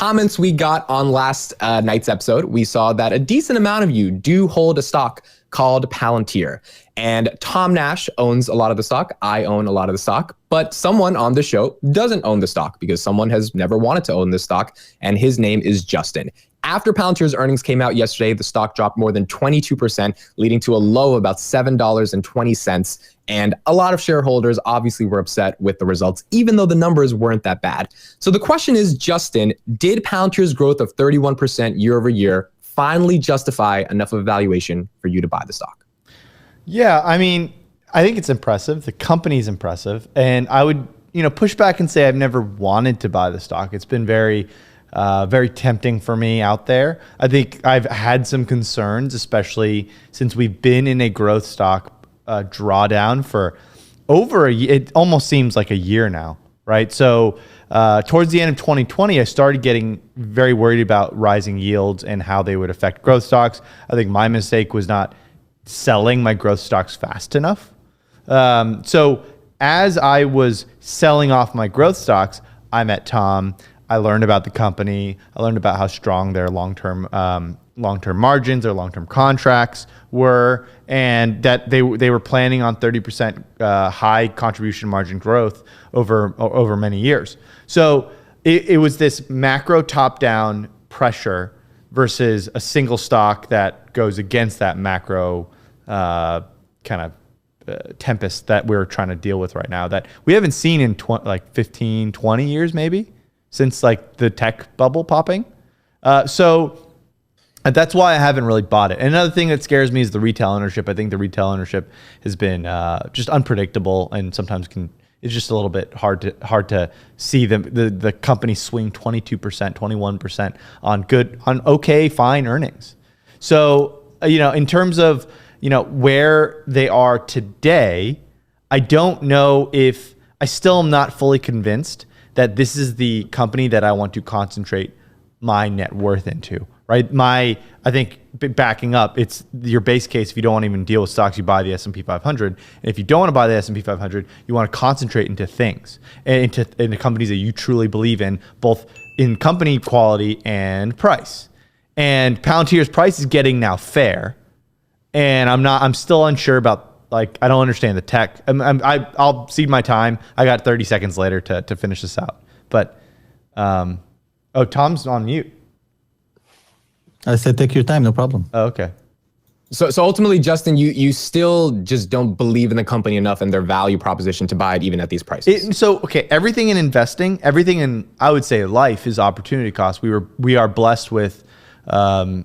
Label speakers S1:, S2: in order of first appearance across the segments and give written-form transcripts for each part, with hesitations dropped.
S1: comments we got on last night's episode, we saw that a decent amount of you do hold a stock called Palantir. And Tom Nash owns a lot of the stock. I own a lot of the stock. But someone on the show doesn't own the stock because someone has never wanted to own this stock. And his name is Justin. After Palantir's earnings came out yesterday, the stock dropped more than 22%, leading to a low of about $7.20. And a lot of shareholders obviously were upset with the results, even though the numbers weren't that bad. So the question is, Justin, did Palantir's growth of 31% year over year finally justify enough of a valuation for you to buy the stock?
S2: Yeah, I mean, I think it's impressive. The company's impressive. And I would, push back and say I've never wanted to buy the stock. It's been very tempting for me out there. I think I've had some concerns, especially since we've been in a growth stock drawdown for over a year. It almost seems like a year now, right? So towards the end of 2020, I started getting very worried about rising yields and how they would affect growth stocks. I think my mistake was not selling my growth stocks fast enough. So as I was selling off my growth stocks, I met Tom. I learned about the company. I learned about how strong their long-term margins, their long-term contracts were, and that they were planning on 30% high contribution margin growth over many years. So it was this macro top-down pressure versus a single stock that goes against that macro kind of tempest that we're trying to deal with right now that we haven't seen in 15, 20 years maybe, since like the tech bubble popping. So that's why I haven't really bought it. And another thing that scares me is the retail ownership. I think the retail ownership has been just unpredictable and sometimes it's just a little bit hard to see the company swing 22%, 21% on okay, fine earnings. So, in terms of, where they are today, I don't know if I still am not fully convinced that this is the company that I want to concentrate my net worth into, right? I think backing up, it's your base case. If you don't want to even deal with stocks, you buy the S&P 500. And if you don't want to buy the S&P 500, you want to concentrate into things, into companies that you truly believe in, both in company quality and price. And Palantir's price is getting now fair. And I'm still unsure about, I don't understand the tech. I'll cede my time. I got 30 seconds later to finish this out. But, Tom's on mute.
S3: I said, take your time, no problem.
S2: Oh, okay.
S1: So ultimately, Justin, you still just don't believe in the company enough and their value proposition to buy it even at these prices.
S2: Everything in investing, everything in, I would say, life is opportunity cost. We are blessed with some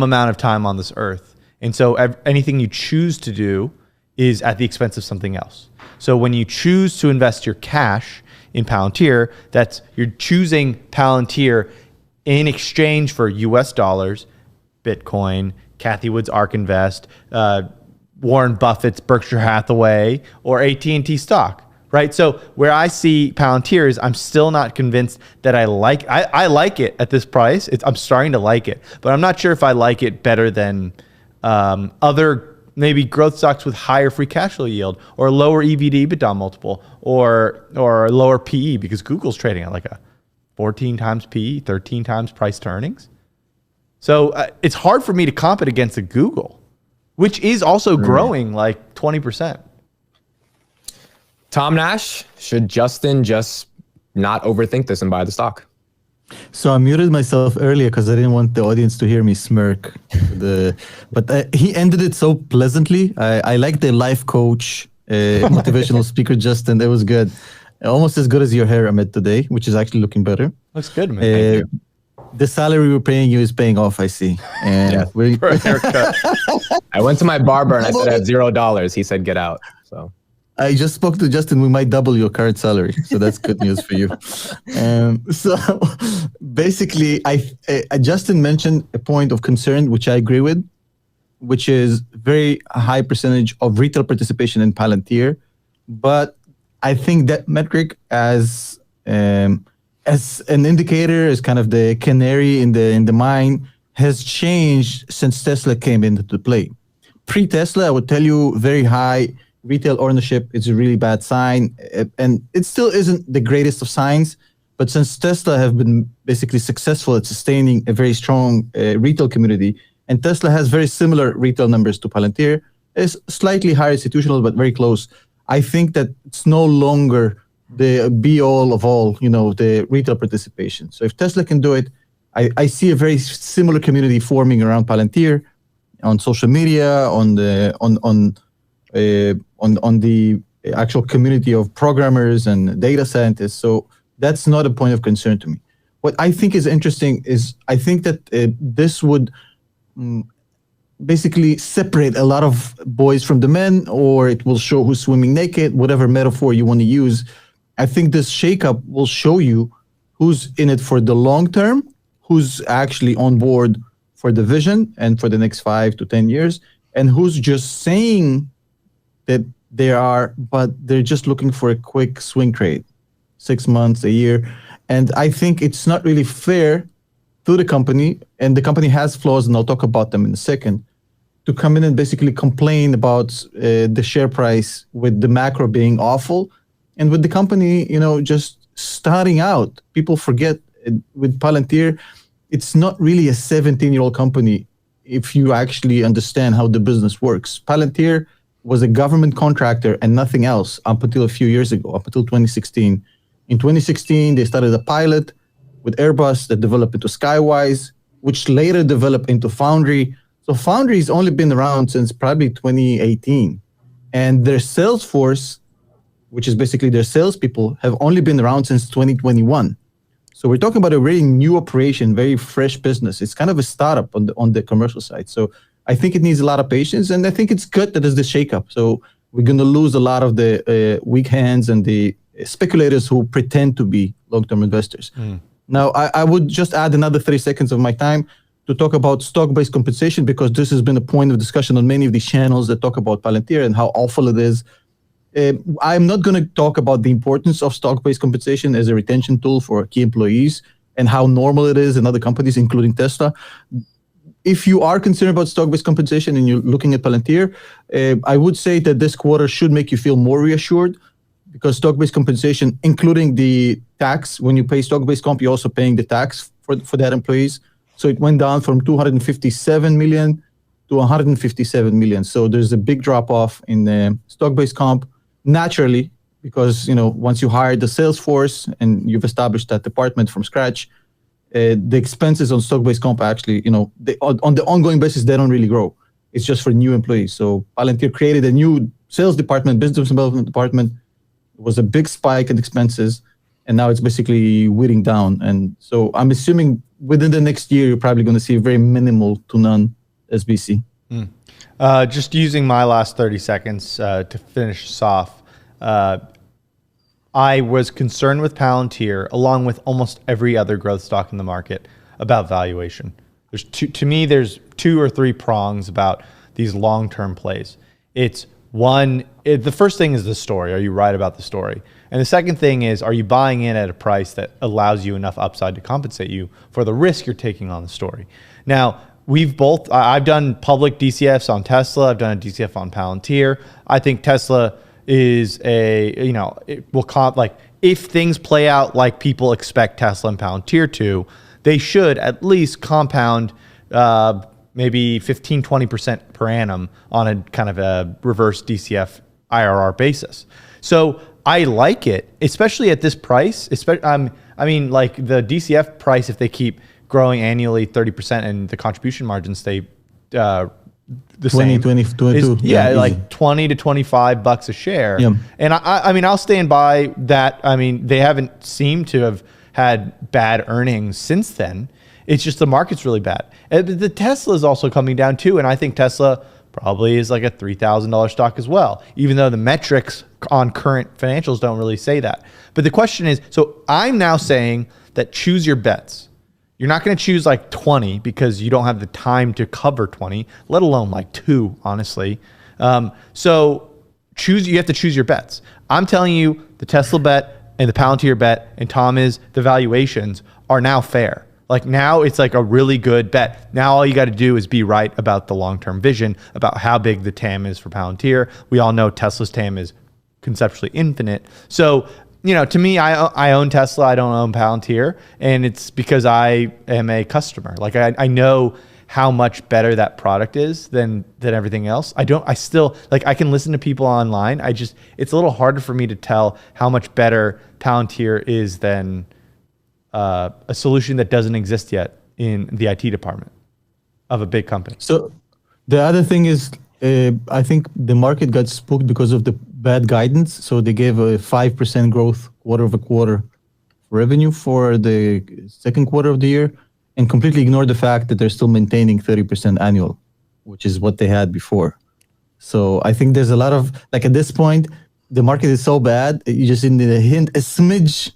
S2: amount of time on this earth. And so anything you choose to do is at the expense of something else. So when you choose to invest your cash in Palantir, you're choosing Palantir in exchange for US dollars, Bitcoin, Cathie Wood's ARK Invest, Warren Buffett's Berkshire Hathaway, or AT&T stock, right? So where I see Palantir is I'm still not convinced that I like it at this price. I'm starting to like it, but I'm not sure if I like it better than other maybe growth stocks with higher free cash flow yield or lower EV to EBITDA multiple or lower PE, because Google's trading at like a 14 times PE, 13 times price to earnings. So it's hard for me to comp it against a Google, which is also growing like 20%.
S1: Tom Nash, should Justin just not overthink this and buy the stock?
S3: So I muted myself earlier because I didn't want the audience to hear me smirk. But he ended it so pleasantly. I like the life coach, motivational speaker, Justin. That was good. Almost as good as your hair, Ahmed, today, which is actually looking better.
S2: Looks good, man. Thank you.
S3: The salary we're paying you is paying off, I see. And
S1: for a haircut. I went to my barber and I said I had $0. He said, get out. So
S3: I just spoke to Justin. We might double your current salary. So that's good news for you. So basically, Justin mentioned a point of concern, which I agree with, which is very high percentage of retail participation in Palantir. But I think that metric as an indicator, as kind of the canary in the mine, has changed since Tesla came into play. Pre-Tesla, I would tell you, very high retail ownership is a really bad sign, and it still isn't the greatest of signs. But since Tesla have been basically successful at sustaining a very strong retail community, and Tesla has very similar retail numbers to Palantir, is slightly higher institutional, but very close. I think that it's no longer the be all of all, the retail participation. So if Tesla can do it, I see a very similar community forming around Palantir on social media, on the actual community of programmers and data scientists. So that's not a point of concern to me. What I think is interesting is I think that this would basically separate a lot of boys from the men, or it will show who's swimming naked, whatever metaphor you want to use. I think this shakeup will show you who's in it for the long term, who's actually on board for the vision and for the next 5 to 10 years, and who's just saying that they are, but they're just looking for a quick swing trade, 6 months, a year. And I think it's not really fair to the company, and the company has flaws, and I'll talk about them in a second, to come in and basically complain about the share price with the macro being awful, and with the company, just starting out. People forget with Palantir, it's not really a 17-year-old company if you actually understand how the business works. Palantir was a government contractor and nothing else up until a few years ago, up until 2016. In 2016, they started a pilot with Airbus that developed into Skywise, which later developed into Foundry. So Foundry has only been around since probably 2018. And their sales force, which is basically their salespeople, have only been around since 2021. So we're talking about a very new operation, very fresh business. It's kind of a startup on the commercial side. So I think it needs a lot of patience, and I think it's good that there's this shakeup. So we're going to lose a lot of the weak hands and the speculators who pretend to be long-term investors. Now, I would just add another 30 seconds of my time to talk about stock-based compensation, because this has been a point of discussion on many of these channels that talk about Palantir and how awful it is. I'm not going to talk about the importance of stock-based compensation as a retention tool for key employees and how normal it is in other companies, including Tesla. If you are concerned about stock-based compensation and you're looking at Palantir, I would say that this quarter should make you feel more reassured, because stock-based compensation, including the tax, when you pay stock-based comp, you're also paying the tax for that employees. So it went down from 257 million to 157 million. So there's a big drop off in the stock-based comp. Naturally, because once you hire the sales force and you've established that department from scratch, the expenses on stock-based comp actually, on the ongoing basis, they don't really grow. It's just for new employees. So Palantir created a new sales department, business development department. It was a big spike in expenses, and now it's basically weeding down. And so I'm assuming within the next year, you're probably going to see very minimal to none SBC.
S2: Just using my last 30 seconds to finish this off. I was concerned with Palantir, along with almost every other growth stock in the market, about valuation. There's there's 2 or 3 prongs about these long-term plays. It's one, the first thing is the story. Are you right about the story? And the second thing is, are you buying in at a price that allows you enough upside to compensate you for the risk you're taking on the story? Now, I've done public DCFs on Tesla. I've done a DCF on Palantir. I think Tesla is it will if things play out like people expect Tesla and Palantir to, they should at least compound maybe 15-20% per annum on a kind of a reverse DCF IRR basis. So I like it, especially at this price. The DCF price, if they keep growing annually 30% and the contribution margins stay the
S3: 20, 22.
S2: Yeah, like $20 to $25 a share.
S3: Yeah.
S2: And I'll stand by that. They haven't seemed to have had bad earnings since then. It's just the market's really bad. And the Tesla is also coming down too. And I think Tesla probably is like a $3,000 stock as well, even though the metrics on current financials don't really say that. But the question is, so I'm now saying that choose your bets. You're not going to choose like 20 because you don't have the time to cover 20, let alone like 2, honestly. So you have to choose your bets. I'm telling you the Tesla bet and the Palantir bet, and Tom is the valuations are now fair. Like now it's like a really good bet. Now all you got to do is be right about the long-term vision, about how big the TAM is for Palantir. We all know Tesla's TAM is conceptually infinite. So to me, I own Tesla. I don't own Palantir, and it's because I am a customer. Like I know how much better that product is than everything else. I still like, I can listen to people online. It's a little harder for me to tell how much better Palantir is than a solution that doesn't exist yet in the IT department of a big company.
S3: So the other thing is, I think the market got spooked because of the bad guidance. So they gave a 5% growth quarter-over-quarter revenue for the second quarter of the year, and completely ignored the fact that they're still maintaining 30% annual, which is what they had before. So I think there's a lot of, like, at this point, the market is so bad, you just need a hint, a smidge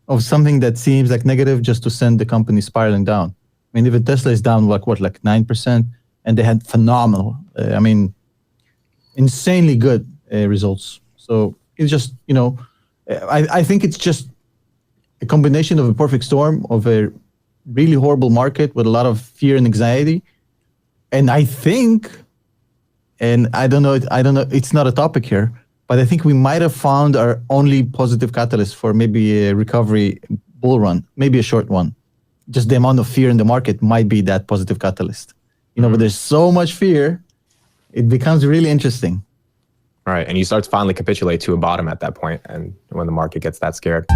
S3: of something that seems like negative just to send the company spiraling down. I mean, even Tesla is down like 9%, and they had phenomenal, insanely good results. So it's just, I think it's just a combination of a perfect storm of a really horrible market with a lot of fear and anxiety. And I think, and I don't know, it's not a topic here, but I think we might have found our only positive catalyst for maybe a recovery bull run, maybe a short one. Just the amount of fear in the market might be that positive catalyst. But there's so much fear, it becomes really interesting.
S1: Right. And you start to finally capitulate to a bottom at that point, and when the market gets that scared.